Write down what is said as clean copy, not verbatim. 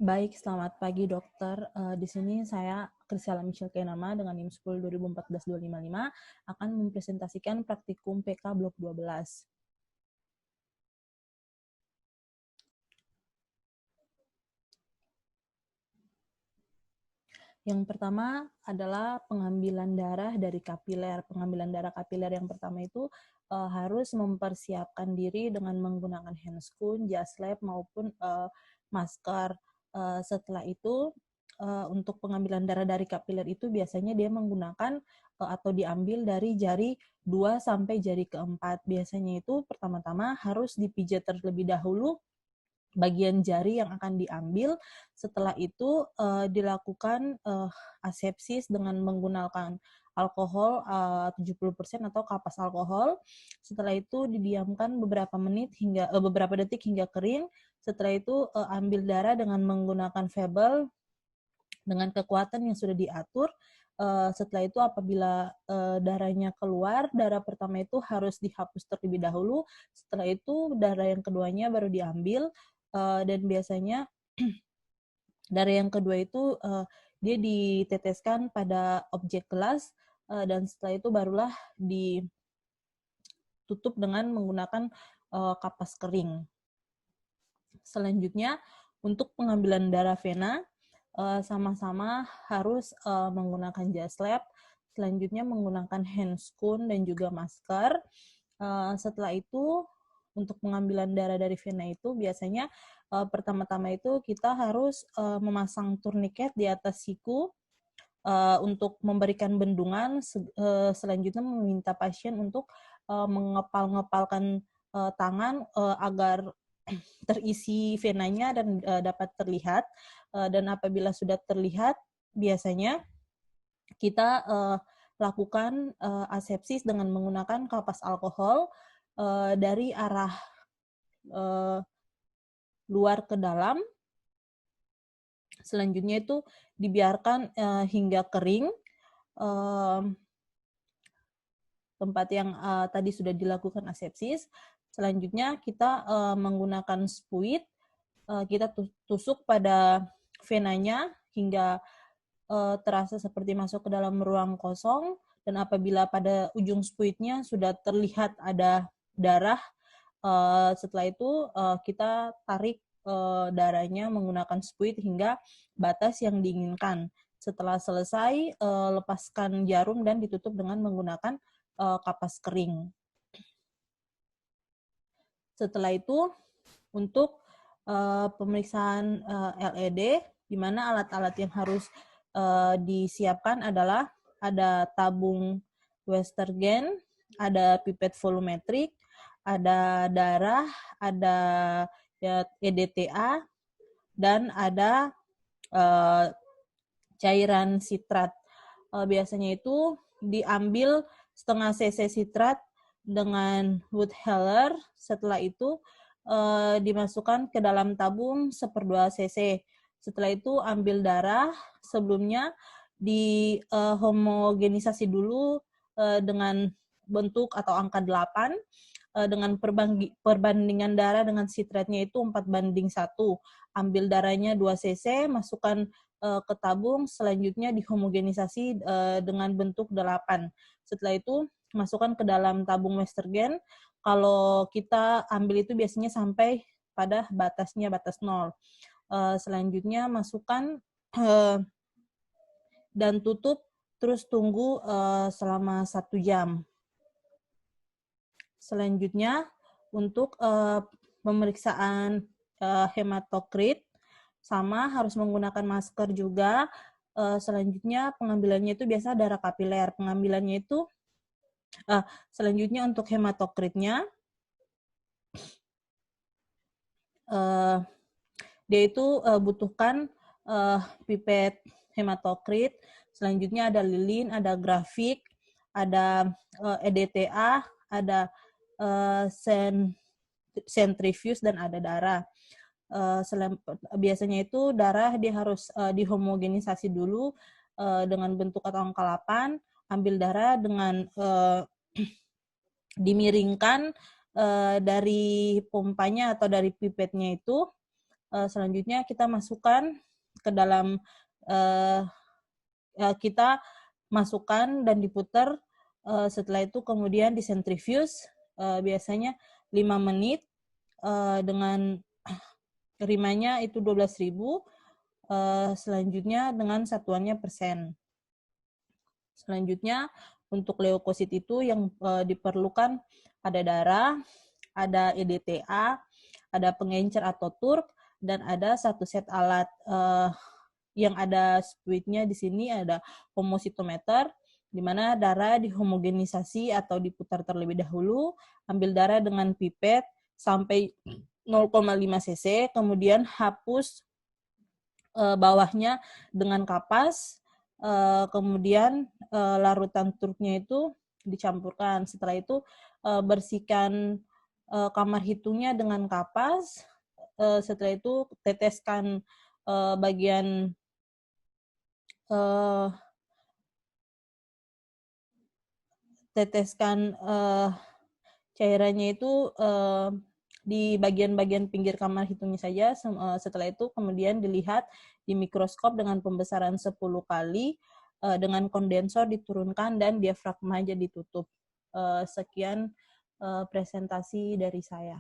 Baik, selamat pagi dokter. Di sini saya Krisela Michelle Kenama dengan NIM 10 2014-255 akan mempresentasikan praktikum PK Blok 12. Yang pertama adalah pengambilan darah dari kapiler. Pengambilan darah kapiler yang pertama itu harus mempersiapkan diri dengan menggunakan handscoon, jas lab maupun masker. Setelah itu untuk pengambilan darah dari kapiler itu biasanya dia menggunakan atau diambil dari jari 2 sampai jari keempat. Biasanya itu pertama-tama harus dipijat terlebih dahulu bagian jari yang akan diambil. Setelah itu dilakukan asepsis dengan menggunakan alkohol 70% atau kapas alkohol. Setelah itu didiamkan beberapa menit hingga beberapa detik hingga kering. Setelah itu ambil darah dengan menggunakan febel dengan kekuatan yang sudah diatur. Setelah itu apabila darahnya keluar, darah pertama itu harus dihapus terlebih dahulu. Setelah itu darah yang keduanya baru diambil. Dan biasanya darah yang kedua itu dia diteteskan pada objek gelas dan setelah itu barulah ditutup dengan menggunakan kapas kering. Selanjutnya untuk pengambilan darah vena sama-sama harus menggunakan jas lab. Selanjutnya menggunakan handscoon dan juga masker. Setelah itu untuk pengambilan darah dari vena itu biasanya pertama-tama itu kita harus memasang turniket di atas siku untuk memberikan bendungan. Selanjutnya meminta pasien untuk mengepal-ngepalkan tangan agar terisi venanya dan dapat terlihat. Dan apabila sudah terlihat, biasanya kita lakukan asepsis dengan menggunakan kapas alkohol dari arah luar ke dalam. Selanjutnya itu dibiarkan hingga kering. Tempat yang tadi sudah dilakukan asepsis. Selanjutnya kita menggunakan spuit. Kita tusuk pada venanya hingga terasa seperti masuk ke dalam ruang kosong, dan apabila pada ujung spuitnya sudah terlihat ada darah, setelah itu kita tarik darahnya menggunakan spuit hingga batas yang diinginkan. Setelah selesai, lepaskan jarum dan ditutup dengan menggunakan kapas kering. Setelah itu untuk pemeriksaan LED, di mana alat-alat yang harus disiapkan adalah ada tabung Westergen, ada pipet volumetrik, ada darah, ada EDTA, dan ada cairan sitrat. Biasanya itu diambil setengah cc sitrat dengan wood heller. Setelah itu dimasukkan ke dalam tabung 1/2 cc. Setelah itu ambil darah. Sebelumnya dihomogenisasi dulu dengan bentuk atau angka 8 dengan perbandingan darah dengan sitratnya itu 4:1. Ambil darahnya 2 cc, masukkan ke tabung, selanjutnya dihomogenisasi dengan bentuk 8. Setelah itu masukkan ke dalam tabung Westergen. Kalau kita ambil itu biasanya sampai pada batasnya, batas 0. Selanjutnya masukkan dan tutup, terus tunggu selama 1 jam. Selanjutnya untuk pemeriksaan hematokrit, sama harus menggunakan masker juga. Selanjutnya pengambilannya itu biasa darah kapiler. Pengambilannya itu selanjutnya untuk hematokritnya, dia itu butuhkan pipet hematokrit. Selanjutnya ada lilin, ada grafik, ada EDTA, ada centrifuge, dan ada darah. Biasanya itu darah dia harus dihomogenisasi dulu dengan bentuk atau angka 8. Ambil darah dengan dimiringkan dari pompanya atau dari pipetnya itu. Selanjutnya kita masukkan ke dalam kita masukkan dan diputar. Setelah itu kemudian disentrifuge, biasanya 5 menit dengan rimanya itu 12.000. Selanjutnya dengan satuannya persen. Selanjutnya untuk leukosit itu yang diperlukan ada darah, ada EDTA, ada pengencer atau TURK, dan ada satu set alat yang ada spuitnya di sini ada homositometer, di mana darah dihomogenisasi atau diputar terlebih dahulu, ambil darah dengan pipet sampai 0,5 cc, kemudian hapus bawahnya dengan kapas, kemudian larutan turknya itu dicampurkan. Setelah itu bersihkan kamar hitungnya dengan kapas. Setelah itu teteskan bagian cairannya itu di bagian-bagian pinggir kamar hitungnya saja. Setelah itu kemudian dilihat di mikroskop dengan pembesaran 10 kali, dengan kondensor diturunkan dan diafragma aja ditutup. Sekian presentasi dari saya.